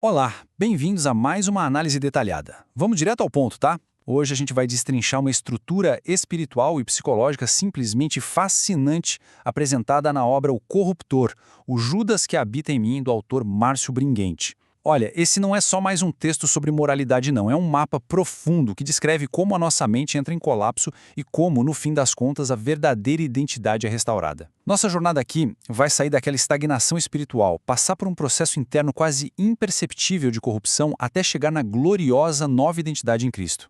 Olá, bem-vindos a mais uma análise detalhada. Vamos direto ao ponto, tá? Hoje a gente vai destrinchar uma estrutura espiritual e psicológica simplesmente fascinante apresentada na obra O Corruptor, o Judas que habita em mim, do autor Márcio Bringuente. Olha, esse não é só mais um texto sobre moralidade não, é um mapa profundo que descreve como a nossa mente entra em colapso e como, no fim das contas, a verdadeira identidade é restaurada. Nossa jornada aqui vai sair daquela estagnação espiritual, passar por um processo interno quase imperceptível de corrupção até chegar na gloriosa nova identidade em Cristo.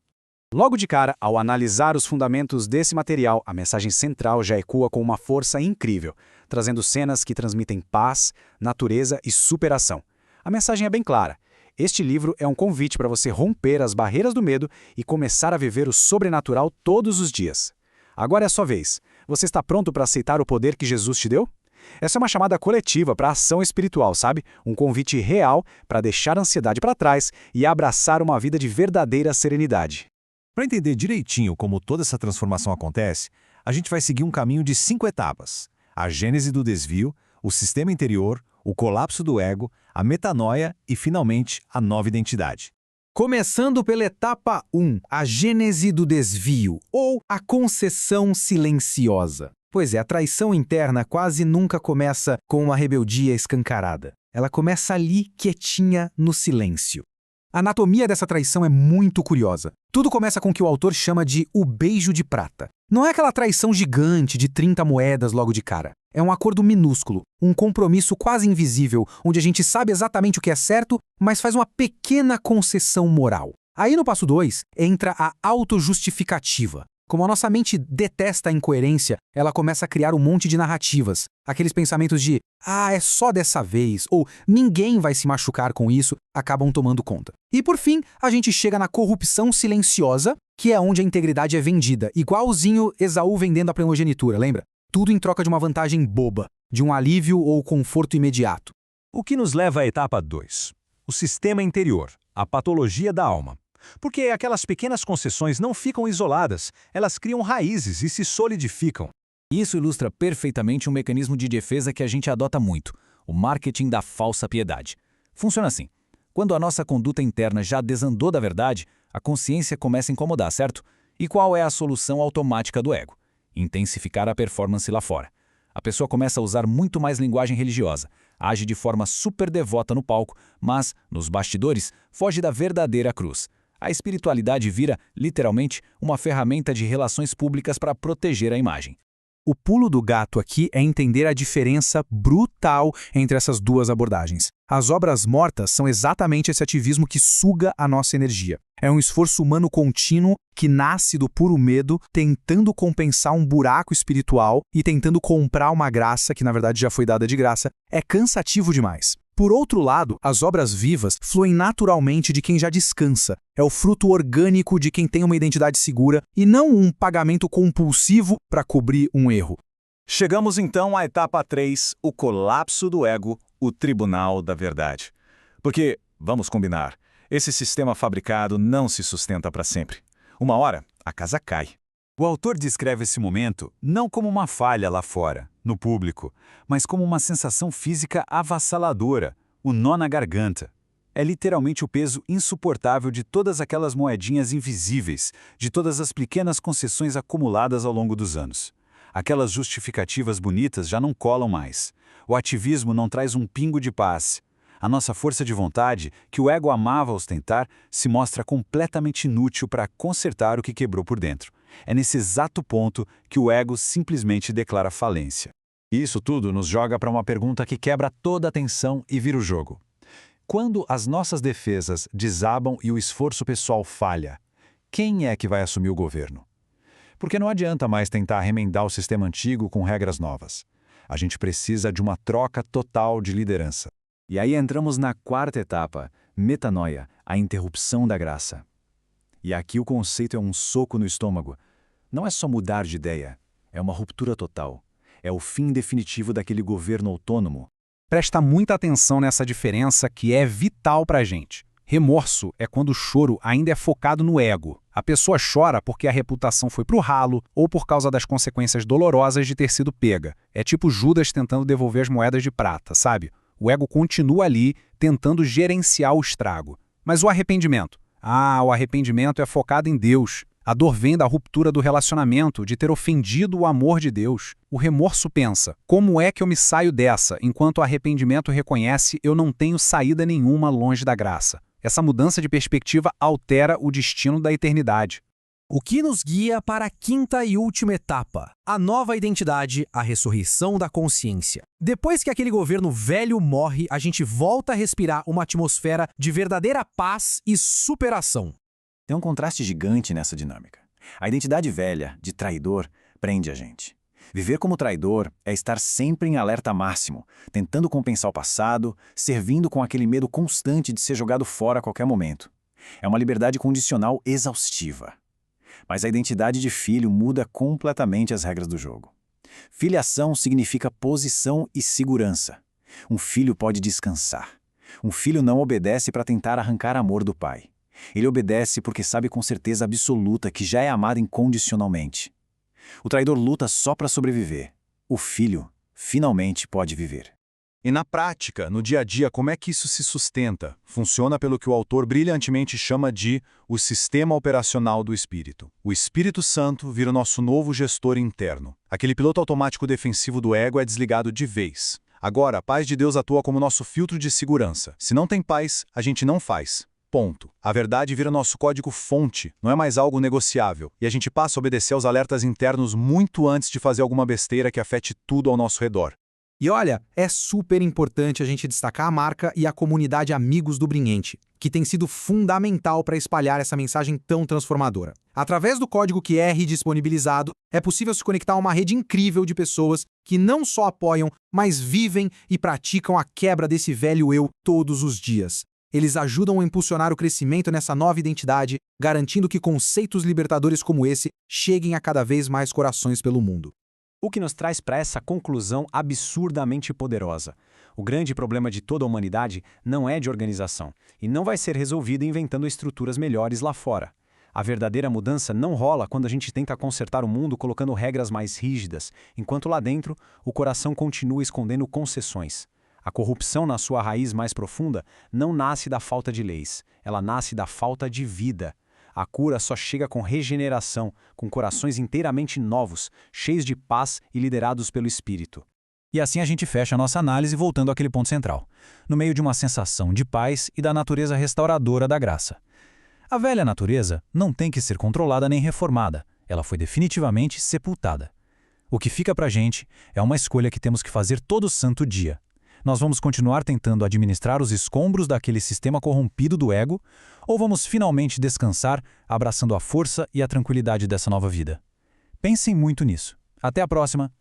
Logo de cara, ao analisar os fundamentos desse material, a mensagem central já ecoa com uma força incrível, trazendo cenas que transmitem paz, natureza e superação. A mensagem é bem clara. Este livro é um convite para você romper as barreiras do medo e começar a viver o sobrenatural todos os dias. Agora é a sua vez. Você está pronto para aceitar o poder que Jesus te deu? Essa é uma chamada coletiva para a ação espiritual, sabe? Um convite real para deixar a ansiedade para trás e abraçar uma vida de verdadeira serenidade. Para entender direitinho como toda essa transformação acontece, a gente vai seguir um caminho de 5 etapas: a gênese do desvio, o sistema interior, o colapso do ego, a metanoia e, finalmente, a nova identidade. Começando pela etapa 1, a gênese do desvio, ou a concessão silenciosa. Pois é, a traição interna quase nunca começa com uma rebeldia escancarada. Ela começa ali, quietinha, no silêncio. A anatomia dessa traição é muito curiosa. Tudo começa com o que o autor chama de o beijo de prata. Não é aquela traição gigante de 30 moedas logo de cara. É um acordo minúsculo, um compromisso quase invisível, onde a gente sabe exatamente o que é certo, mas faz uma pequena concessão moral. Aí no passo 2, entra a autojustificativa. Como a nossa mente detesta a incoerência, ela começa a criar um monte de narrativas. Aqueles pensamentos de, é só dessa vez, ou ninguém vai se machucar com isso, acabam tomando conta. E por fim, a gente chega na corrupção silenciosa, que é onde a integridade é vendida, igualzinho Esaú vendendo a primogenitura, lembra? Tudo em troca de uma vantagem boba, de um alívio ou conforto imediato. O que nos leva à etapa 2, o sistema interior, a patologia da alma. Porque aquelas pequenas concessões não ficam isoladas, elas criam raízes e se solidificam. Isso ilustra perfeitamente um mecanismo de defesa que a gente adota muito, o marketing da falsa piedade. Funciona assim: quando a nossa conduta interna já desandou da verdade, a consciência começa a incomodar, certo? E qual é a solução automática do ego? Intensificar a performance lá fora. A pessoa começa a usar muito mais linguagem religiosa, age de forma super devota no palco, mas, nos bastidores, foge da verdadeira cruz. A espiritualidade vira, literalmente, uma ferramenta de relações públicas para proteger a imagem. O pulo do gato aqui é entender a diferença brutal entre essas duas abordagens. As obras mortas são exatamente esse ativismo que suga a nossa energia. É um esforço humano contínuo que nasce do puro medo, tentando compensar um buraco espiritual e tentando comprar uma graça que na verdade já foi dada de graça. É cansativo demais. Por outro lado, as obras vivas fluem naturalmente de quem já descansa. É o fruto orgânico de quem tem uma identidade segura e não um pagamento compulsivo para cobrir um erro. Chegamos então à etapa 3, o colapso do ego, o tribunal da verdade. Porque, vamos combinar, esse sistema fabricado não se sustenta para sempre. Uma hora, a casa cai. O autor descreve esse momento não como uma falha lá fora, no público, mas como uma sensação física avassaladora, o nó na garganta. É literalmente o peso insuportável de todas aquelas moedinhas invisíveis, de todas as pequenas concessões acumuladas ao longo dos anos. Aquelas justificativas bonitas já não colam mais. O ativismo não traz um pingo de paz. A nossa força de vontade, que o ego amava ostentar, se mostra completamente inútil para consertar o que quebrou por dentro. É nesse exato ponto que o ego simplesmente declara falência. E isso tudo nos joga para uma pergunta que quebra toda a tensão e vira o jogo. Quando as nossas defesas desabam e o esforço pessoal falha, quem é que vai assumir o governo? Porque não adianta mais tentar remendar o sistema antigo com regras novas. A gente precisa de uma troca total de liderança. E aí entramos na quarta etapa, metanoia, a interrupção da graça. E aqui o conceito é um soco no estômago. Não é só mudar de ideia, é uma ruptura total. É o fim definitivo daquele governo autônomo. Presta muita atenção nessa diferença que é vital para a gente. Remorso é quando o choro ainda é focado no ego. A pessoa chora porque a reputação foi pro ralo ou por causa das consequências dolorosas de ter sido pega. É tipo Judas tentando devolver as moedas de prata, sabe? O ego continua ali, tentando gerenciar o estrago. Mas o arrependimento? O arrependimento é focado em Deus. A dor vem da ruptura do relacionamento, de ter ofendido o amor de Deus. O remorso pensa, como é que eu me saio dessa, enquanto o arrependimento reconhece eu não tenho saída nenhuma longe da graça. Essa mudança de perspectiva altera o destino da eternidade. O que nos guia para a quinta e última etapa, a nova identidade, a ressurreição da consciência. Depois que aquele governo velho morre, a gente volta a respirar uma atmosfera de verdadeira paz e superação. Tem um contraste gigante nessa dinâmica. A identidade velha, de traidor, prende a gente. Viver como traidor é estar sempre em alerta máximo, tentando compensar o passado, servindo com aquele medo constante de ser jogado fora a qualquer momento. É uma liberdade condicional exaustiva. Mas a identidade de filho muda completamente as regras do jogo. Filiação significa posição e segurança. Um filho pode descansar. Um filho não obedece para tentar arrancar amor do pai. Ele obedece porque sabe com certeza absoluta que já é amado incondicionalmente. O traidor luta só para sobreviver. O filho, finalmente, pode viver. E na prática, no dia a dia, como é que isso se sustenta? Funciona pelo que o autor brilhantemente chama de o sistema operacional do Espírito. O Espírito Santo vira o nosso novo gestor interno. Aquele piloto automático defensivo do ego é desligado de vez. Agora, a paz de Deus atua como nosso filtro de segurança. Se não tem paz, a gente não faz. Ponto. A verdade vira nosso código-fonte, não é mais algo negociável, e a gente passa a obedecer aos alertas internos muito antes de fazer alguma besteira que afete tudo ao nosso redor. E olha, é super importante a gente destacar a marca e a comunidade Amigos do Brinhente, que tem sido fundamental para espalhar essa mensagem tão transformadora. Através do código QR disponibilizado, é possível se conectar a uma rede incrível de pessoas que não só apoiam, mas vivem e praticam a quebra desse velho eu todos os dias. Eles ajudam a impulsionar o crescimento nessa nova identidade, garantindo que conceitos libertadores como esse cheguem a cada vez mais corações pelo mundo. O que nos traz para essa conclusão absurdamente poderosa. O grande problema de toda a humanidade não é de organização, e não vai ser resolvido inventando estruturas melhores lá fora. A verdadeira mudança não rola quando a gente tenta consertar o mundo colocando regras mais rígidas, enquanto lá dentro o coração continua escondendo concessões. A corrupção, na sua raiz mais profunda, não nasce da falta de leis, ela nasce da falta de vida. A cura só chega com regeneração, com corações inteiramente novos, cheios de paz e liderados pelo Espírito. E assim a gente fecha a nossa análise voltando àquele ponto central, no meio de uma sensação de paz e da natureza restauradora da graça. A velha natureza não tem que ser controlada nem reformada, ela foi definitivamente sepultada. O que fica pra gente é uma escolha que temos que fazer todo santo dia. Nós vamos continuar tentando administrar os escombros daquele sistema corrompido do ego, ou vamos finalmente descansar, abraçando a força e a tranquilidade dessa nova vida? Pensem muito nisso. Até a próxima!